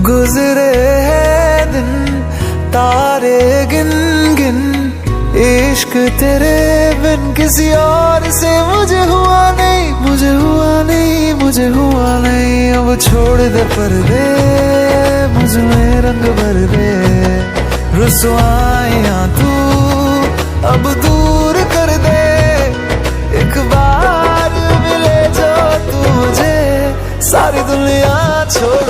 गुजरे हैं दिन तारे गिन गिन, इश्क तेरे बिन किसी और से मुझे हुआ नहीं, मुझे हुआ नहीं, मुझे हुआ नहीं। अब छोड़ दे पर्दे, मुझ में रंग भर दे, रुसवाइयां तू अब दूर कर दे। एक बार मिले जो तू मुझे, सारी दुनिया छोड़